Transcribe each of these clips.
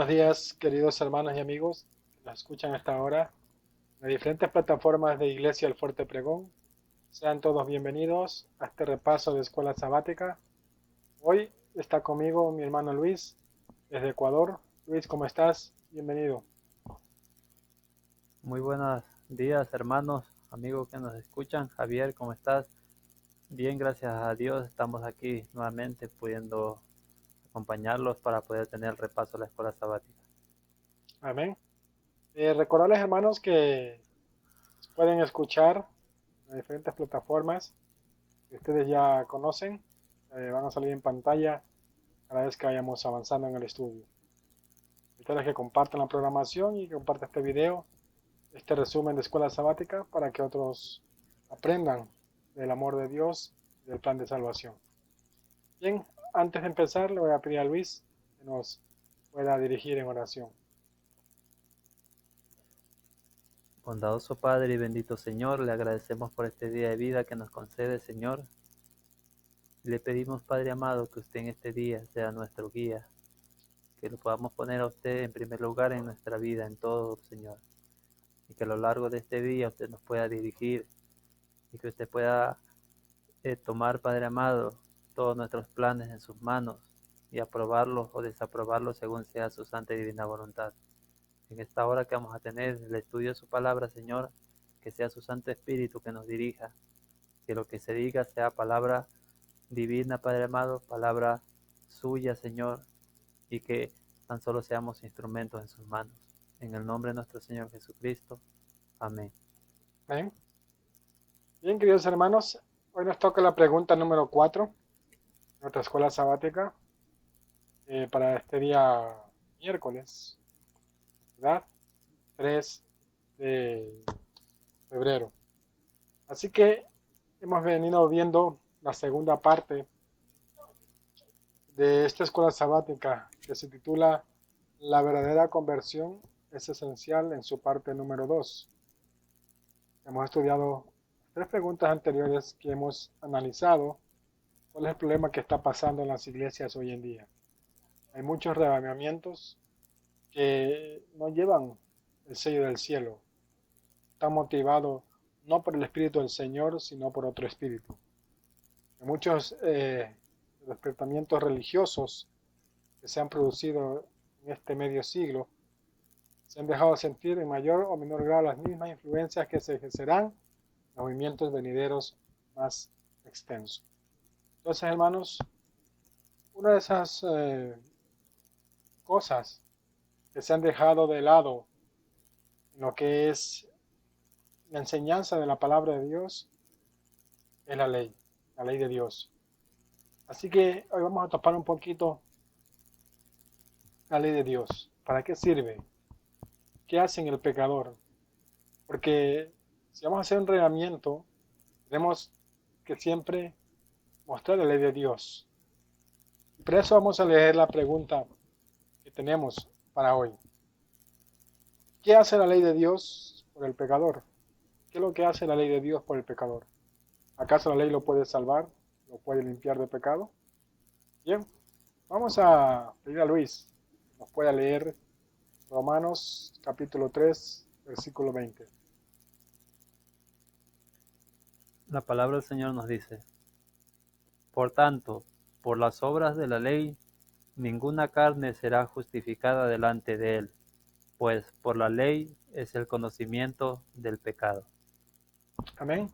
Buenos días, queridos hermanos y amigos que nos escuchan hasta ahora en diferentes plataformas de Iglesia El Fuerte Pregón. Sean todos bienvenidos a este repaso de escuela sabática. Hoy está conmigo mi hermano Luis desde Ecuador. Luis, ¿cómo estás? Bienvenido. Muy buenos días, hermanos, amigos que nos escuchan. Javier, ¿cómo estás? Bien, gracias a Dios, estamos aquí nuevamente pudiendo acompañarlos para poder tener el repaso de la escuela sabática. Amén. Recordarles, hermanos, que pueden escuchar en diferentes plataformas que ustedes ya conocen. Van a salir en pantalla cada vez que vayamos avanzando en el estudio. Ustedes que compartan la programación y que compartan este video, este resumen de escuela sabática, para que otros aprendan del amor de Dios y del plan de salvación. Bien, antes de empezar, le voy a pedir a Luis que nos pueda dirigir en oración. Bondadoso Padre y bendito Señor, le agradecemos por este día de vida que nos concede, Señor. Le pedimos, Padre amado, que usted en este día sea nuestro guía, que lo podamos poner a usted en primer lugar en nuestra vida, en todo, Señor. Y que a lo largo de este día usted nos pueda dirigir y que usted pueda tomar, Padre amado, todos nuestros planes en sus manos y aprobarlos o desaprobarlos según sea su santa y divina voluntad. En esta hora que vamos a tener el estudio de su palabra, Señor, que sea su Santo Espíritu que nos dirija, que lo que se diga sea palabra divina, Padre amado, palabra suya, Señor, y que tan solo seamos instrumentos en sus manos. En el nombre de nuestro Señor Jesucristo. Amén. ¿Ven? Bien, queridos hermanos, hoy nos toca la pregunta número 4 de nuestra escuela sabática para este día miércoles, ¿verdad? 3 de febrero. Así que hemos venido viendo la segunda parte de esta escuela sabática que se titula La verdadera conversión es esencial en su parte número 2. Hemos estudiado 3 preguntas anteriores que hemos analizado. ¿Cuál es el problema que está pasando en las iglesias hoy en día? Hay muchos reavivamientos que no llevan el sello del cielo. Están motivados no por el Espíritu del Señor, sino por otro espíritu. Hay muchos despertamientos religiosos que se han producido en este medio siglo se han dejado sentir en mayor o menor grado las mismas influencias que se ejercerán en movimientos venideros más extensos. Entonces, hermanos, una de esas cosas que se han dejado de lado en lo que es la enseñanza de la palabra de Dios es la ley de Dios. Así que hoy vamos a topar un poquito la ley de Dios. ¿Para qué sirve? ¿Qué hace en el pecador? Porque si vamos a hacer un entrenamiento, tenemos que siempre mostrar la ley de Dios. Y por eso vamos a leer la pregunta que tenemos para hoy. ¿Qué hace la ley de Dios por el pecador? ¿Qué es lo que hace la ley de Dios por el pecador? ¿Acaso la ley lo puede salvar? ¿Lo puede limpiar de pecado? Bien, vamos a pedir a Luis que nos pueda leer Romanos capítulo 3, versículo 20. La palabra del Señor nos dice: Por tanto, por las obras de la ley, ninguna carne será justificada delante de él, pues por la ley es el conocimiento del pecado. Amén.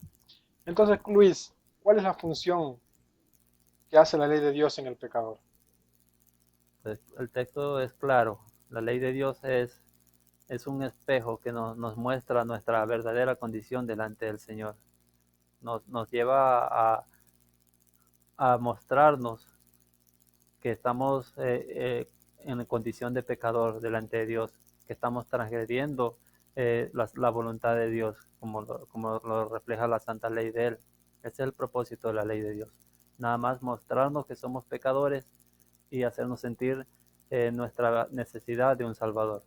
Entonces, Luis, ¿cuál es la función que hace la ley de Dios en el pecador? Pues el texto es claro, la ley de Dios es un espejo que nos muestra nuestra verdadera condición delante del Señor. Nos lleva a mostrarnos que estamos en condición de pecador delante de Dios, que estamos transgrediendo la voluntad de Dios, como lo refleja la santa ley de Él. Ese es el propósito de la ley de Dios. Nada más mostrarnos que somos pecadores y hacernos sentir nuestra necesidad de un Salvador.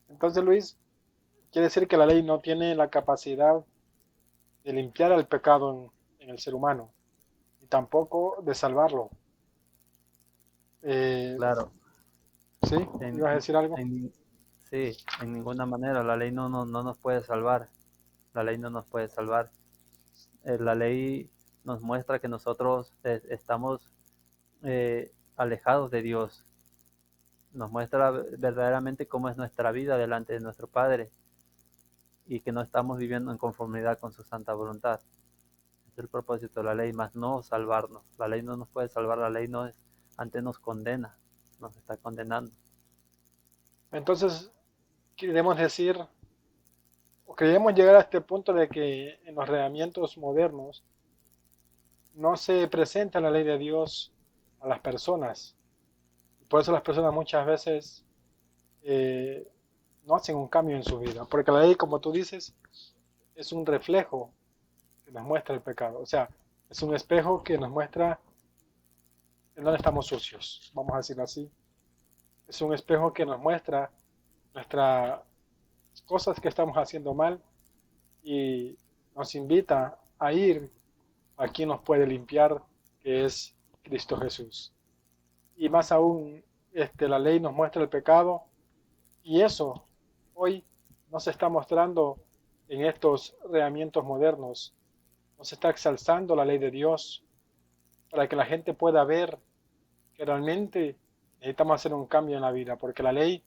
Entonces, Luis, quiere decir que la ley no tiene la capacidad de limpiar el pecado en el ser humano y tampoco de salvarlo. Eh, Claro, ¿Sí? En, ¿Ibas a decir algo? en- sí, en ninguna manera. La ley no nos puede salvar. La ley no nos puede salvar. La ley nos muestra que nosotros estamos alejados de Dios. Nos muestra verdaderamente cómo es nuestra vida delante de nuestro Padre y que no estamos viviendo en conformidad con su santa voluntad. Es el propósito de la ley, más no salvarnos. La ley no nos puede salvar, la ley no es, antes nos condena, nos está condenando. Entonces, queremos decir, o queremos llegar a este punto de que en los reglamentos modernos no se presenta la ley de Dios a las personas. Por eso las personas muchas veces eh, no hacen un cambio en su vida. Porque la ley, como tú dices, es un reflejo que nos muestra el pecado. O sea, es un espejo que nos muestra en dónde estamos sucios, vamos a decirlo así. Es un espejo que nos muestra nuestras cosas que estamos haciendo mal y nos invita a ir a quien nos puede limpiar, que es Cristo Jesús. Y más aún, la ley nos muestra el pecado y eso hoy nos está mostrando en estos reglamentos modernos. Nos está exalzando la ley de Dios para que la gente pueda ver que realmente necesitamos hacer un cambio en la vida, porque la ley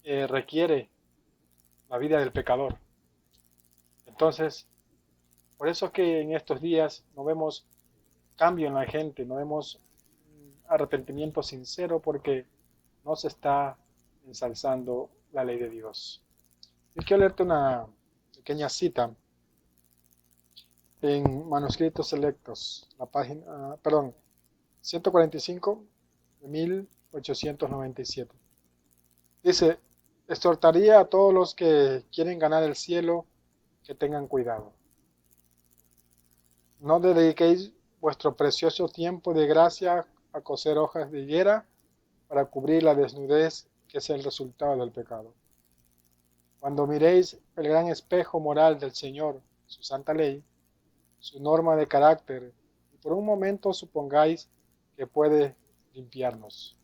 requiere la vida del pecador. Entonces, por eso es que en estos días no vemos cambio en la gente, no vemos arrepentimiento sincero porque no se está ensalzando la ley de Dios. Yo quiero leerte una pequeña cita en Manuscritos Selectos, la página, perdón, 145 de 1897. Dice, exhortaría a todos los que quieren ganar el cielo que tengan cuidado. No dediquéis vuestro precioso tiempo de gracia a coser hojas de higuera para cubrir la desnudez que es el resultado del pecado. Cuando miréis el gran espejo moral del Señor, su santa ley, su norma de carácter, y por un momento supongáis que puede limpiarnos.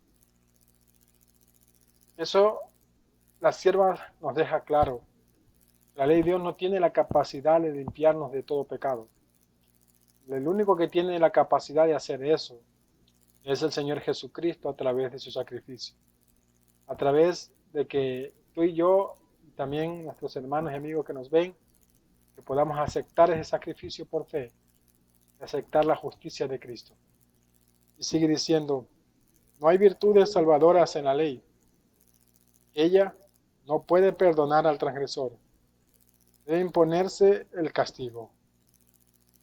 Eso la sierva nos deja claro. La ley de Dios no tiene la capacidad de limpiarnos de todo pecado. El único que tiene la capacidad de hacer eso es el Señor Jesucristo a través de su sacrificio. A través de que tú y yo, y también nuestros hermanos y amigos que nos ven, que podamos aceptar ese sacrificio por fe, aceptar la justicia de Cristo. Y sigue diciendo, no hay virtudes salvadoras en la ley. Ella no puede perdonar al transgresor. Debe imponerse el castigo.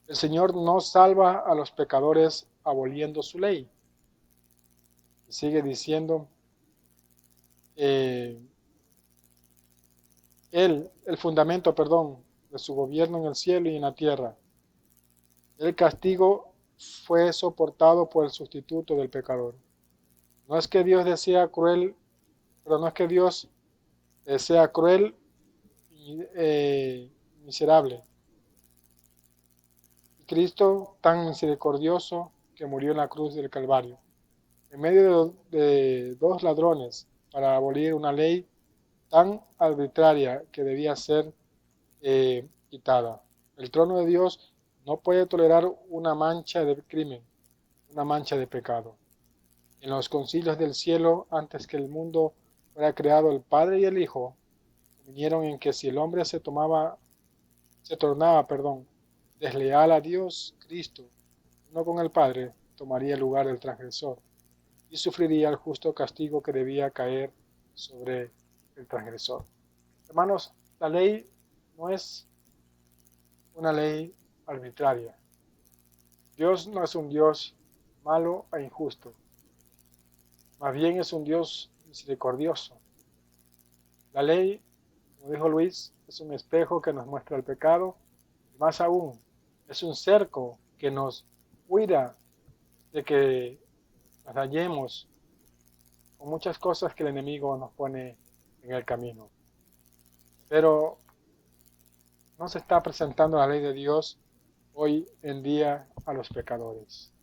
El Señor no salva a los pecadores aboliendo su ley. Y sigue diciendo, el fundamento, perdón, de su gobierno en el cielo y en la tierra. El castigo fue soportado por el sustituto del pecador. No es que Dios desea cruel, pero no es que Dios sea cruel y miserable. Cristo tan misericordioso que murió en la cruz del Calvario, en medio de dos ladrones, para abolir una ley tan arbitraria que debía ser quitada. El trono de Dios no puede tolerar una mancha de crimen, una mancha de pecado. En los concilios del cielo, antes que el mundo fuera creado, el Padre y el Hijo vinieron en que si el hombre se tornaba, desleal a Dios, Cristo, no con el Padre, tomaría el lugar del transgresor y sufriría el justo castigo que debía caer sobre el transgresor. Hermanos, la ley no es una ley arbitraria. Dios no es un Dios malo e injusto, más bien es un Dios misericordioso. La ley, como dijo Luis, es un espejo que nos muestra el pecado, y más aún, es un cerco que nos cuida de que nos dañemos con muchas cosas que el enemigo nos pone en el camino. Pero no se está presentando la ley de Dios hoy en día a los pecadores.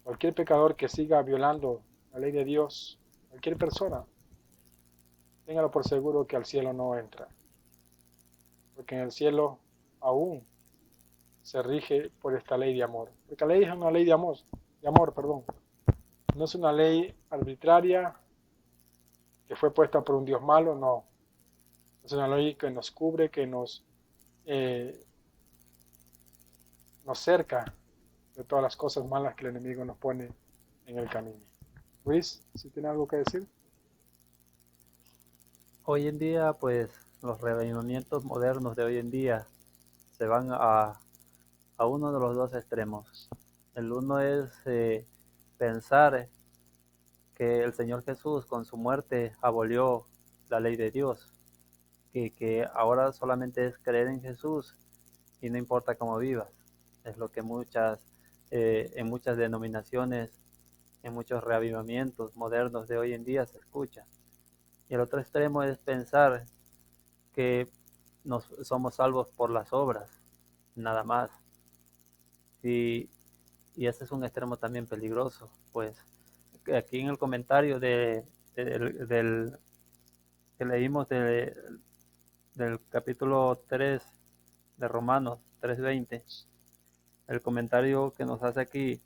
Cualquier pecador que siga violando la ley de Dios, cualquier persona, téngalo por seguro que al cielo no entra, porque en el cielo aún se rige por esta ley de amor. Porque la ley es una ley de amor, perdón. No es una ley arbitraria que fue puesta por un Dios malo, no. Es una ley que nos cubre, que eh, nos cerca de todas las cosas malas que el enemigo nos pone en el camino. Luis, ¿si tiene algo que decir? Hoy en día, pues los reavivamientos modernos de hoy en día se van a uno de los dos extremos. El uno es pensar que el Señor Jesús con su muerte abolió la ley de Dios, que ahora solamente es creer en Jesús y no importa cómo vivas. Es lo que en muchas denominaciones, en muchos reavivamientos modernos de hoy en día se escucha. Y el otro extremo es pensar que somos salvos por las obras, nada más. Y, y ese es un extremo también peligroso, pues aquí en el comentario del que leímos del capítulo 3 de Romanos 3:20, el comentario que nos hace aquí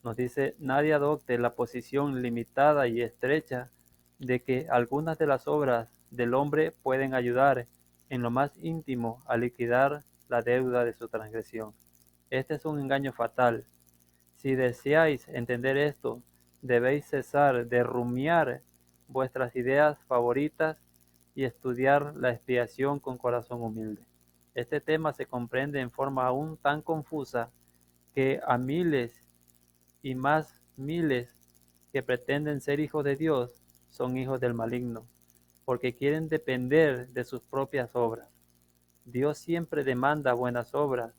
nos dice: nadie adopte la posición limitada y estrecha de que algunas de las obras del hombre pueden ayudar en lo más íntimo a liquidar la deuda de su transgresión. Este es un engaño fatal. Si deseáis entender esto, debéis cesar de rumiar vuestras ideas favoritas y estudiar la expiación con corazón humilde. Este tema se comprende en forma aún tan confusa que a miles y más miles que pretenden ser hijos de Dios son hijos del maligno, porque quieren depender de sus propias obras. Dios siempre demanda buenas obras,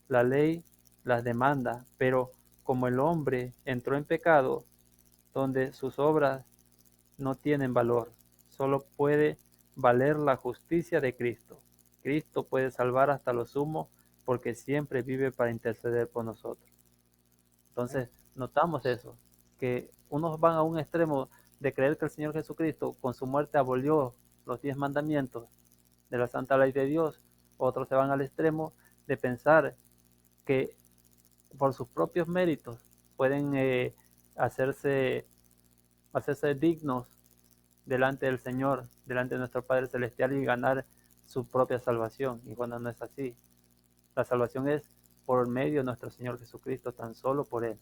la ley las demanda, pero como el hombre entró en pecado, donde sus obras no tienen valor, solo puede valer la justicia de Cristo. Cristo puede salvar hasta lo sumo porque siempre vive para interceder por nosotros. Amén. Entonces, notamos eso, que unos van a un extremo de creer que el Señor Jesucristo con su muerte abolió los 10 mandamientos de la santa ley de Dios, otros se van al extremo de pensar que por sus propios méritos pueden hacerse, hacerse dignos delante del Señor, delante de nuestro Padre Celestial y ganar su propia salvación. Y cuando no es así, la salvación es por medio de nuestro Señor Jesucristo, tan solo por Él.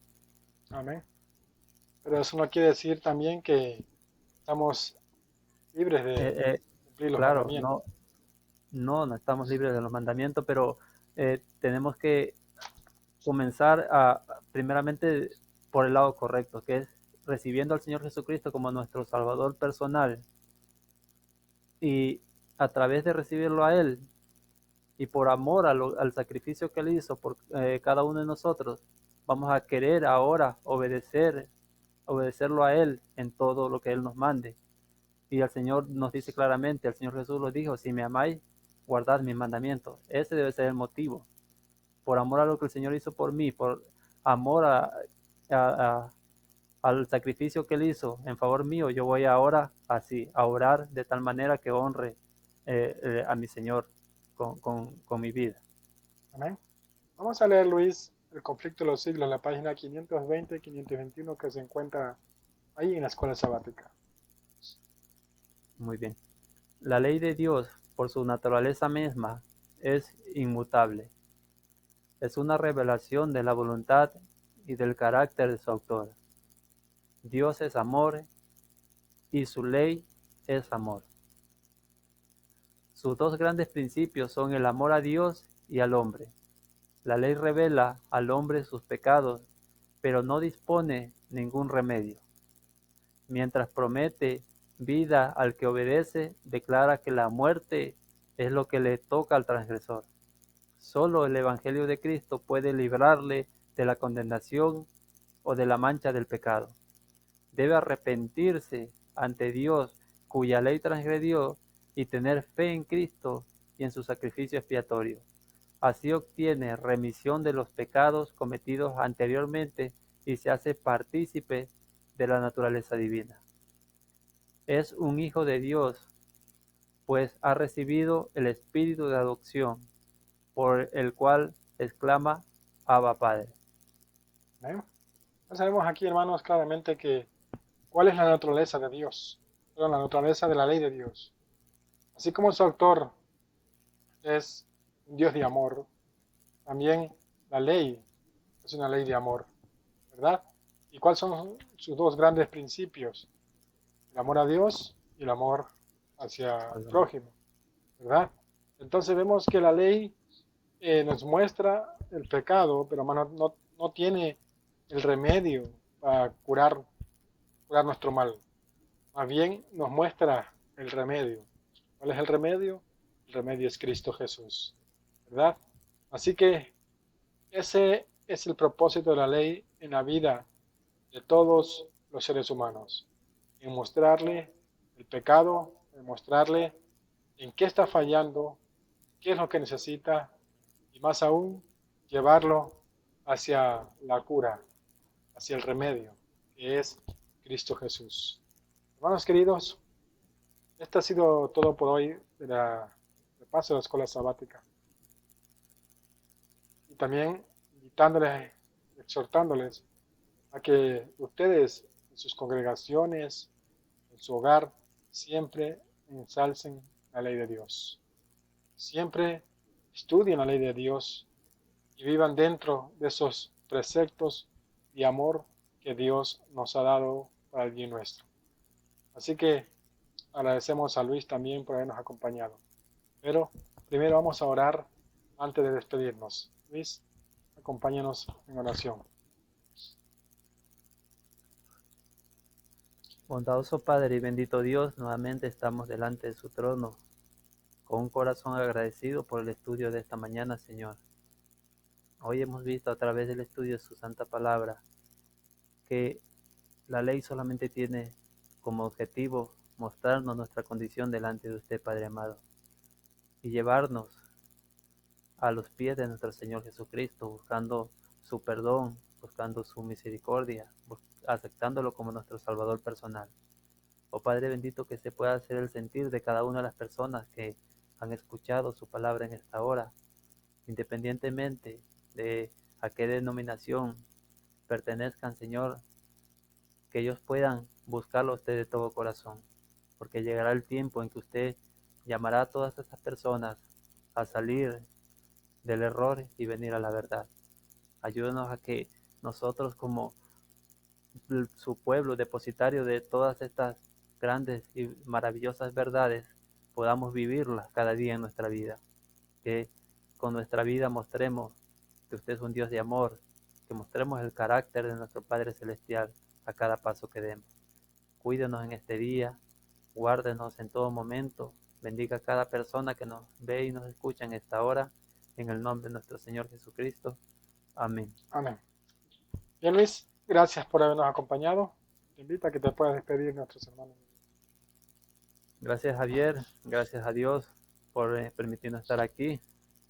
Amén. Pero eso no quiere decir también que estamos libres Eh, de eh, cumplir los claro, mandamientos. no estamos libres de los mandamientos, pero tenemos que comenzar primeramente por el lado correcto, que es recibiendo al Señor Jesucristo como nuestro Salvador personal, y a través de recibirlo a Él y por amor al sacrificio que Él hizo por cada uno de nosotros, vamos a querer ahora obedecerlo a Él en todo lo que Él nos mande. Y el Señor nos dice claramente, el Señor Jesús lo dijo: si me amáis, guardad mis mandamientos. Ese debe ser el motivo. Por amor a lo que el Señor hizo por mí, por amor a- al sacrificio que Él hizo en favor mío, yo voy ahora así, a orar de tal manera que honre a mi Señor con mi vida. Amén. Vamos a leer, Luis, El conflicto de los siglos, la página 520 y 521 que se encuentra ahí en la escuela sabática. Muy bien. La ley de Dios, por su naturaleza misma, es inmutable. Es una revelación de la voluntad y del carácter de su autor. Dios es amor y su ley es amor. Sus dos grandes principios son el amor a Dios y al hombre. La ley revela al hombre sus pecados, pero no dispone ningún remedio. Mientras promete vida al que obedece, declara que la muerte es lo que le toca al transgresor. Solo el Evangelio de Cristo puede librarle de la condenación o de la mancha del pecado. Debe arrepentirse ante Dios, cuya ley transgredió, y tener fe en Cristo y en su sacrificio expiatorio. Así obtiene remisión de los pecados cometidos anteriormente y se hace partícipe de la naturaleza divina. es un hijo de Dios, pues ha recibido el espíritu de adopción, por el cual exclama, Abba Padre. ¿Ven? Sabemos aquí, hermanos, claramente que cuál es la naturaleza de Dios, la naturaleza de la ley de Dios. Así como su autor es un Dios de amor, también la ley es una ley de amor, ¿verdad? ¿Y cuáles son sus dos grandes principios? El amor a Dios y el amor hacia el prójimo, ¿verdad? Entonces vemos que la ley nos muestra el pecado, pero no tiene el remedio para curar nuestro mal. Más bien nos muestra el remedio. ¿Cuál es el remedio? El remedio es Cristo Jesús, ¿verdad? Así que ese es el propósito de la ley en la vida de todos los seres humanos, en mostrarle el pecado, en mostrarle en qué está fallando, qué es lo que necesita y más aún llevarlo hacia la cura, hacia el remedio, que es Cristo Jesús. Hermanos queridos, esto ha sido todo por hoy de paso de la escuela sabática. Y también invitándoles, exhortándoles a que ustedes en sus congregaciones, en su hogar, siempre ensalcen la ley de Dios. Siempre estudien la ley de Dios y vivan dentro de esos preceptos y amor que Dios nos ha dado para el bien nuestro. Así que agradecemos a Luis también por habernos acompañado. Pero primero vamos a orar antes de despedirnos. Luis, acompáñanos en oración. Bondadoso Padre y bendito Dios, nuevamente estamos delante de su trono, con un corazón agradecido por el estudio de esta mañana, Señor. Hoy hemos visto a través del estudio de su santa palabra que la ley solamente tiene como objetivo mostrarnos nuestra condición delante de usted, Padre amado, y llevarnos a los pies de nuestro Señor Jesucristo, buscando su perdón, buscando su misericordia, aceptándolo como nuestro Salvador personal. Oh Padre bendito, que se pueda hacer el sentir de cada una de las personas que han escuchado su palabra en esta hora, independientemente de a qué denominación pertenezcan, Señor, que ellos puedan buscarlo a usted de todo corazón, porque llegará el tiempo en que usted llamará a todas estas personas a salir del error y venir a la verdad. Ayúdenos a que nosotros, como su pueblo depositario de todas estas grandes y maravillosas verdades, podamos vivirlas cada día en nuestra vida. Que con nuestra vida mostremos que usted es un Dios de amor, que mostremos el carácter de nuestro Padre Celestial a cada paso que demos. Cuídenos en este día, guárdenos en todo momento, bendiga a cada persona que nos ve y nos escucha en esta hora, en el nombre de nuestro Señor Jesucristo. Amén. Amén. Bien, Luis, gracias por habernos acompañado. Te invito a que te puedas despedir, nuestros hermanos. Gracias, Javier, gracias a Dios por permitirnos estar aquí.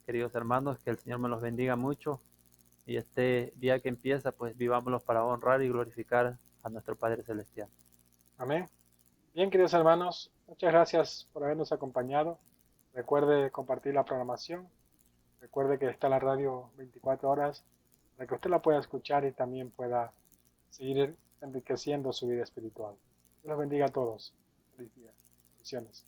Queridos hermanos, que el Señor me los bendiga mucho y este día que empieza, pues vivámoslo para honrar y glorificar a nuestro Padre Celestial. Amén. Bien, queridos hermanos, muchas gracias por habernos acompañado. Recuerde compartir la programación. Recuerde que está la radio 24 horas para que usted la pueda escuchar y también pueda seguir enriqueciendo su vida espiritual. Dios los bendiga a todos. Feliz día. Bendiciones.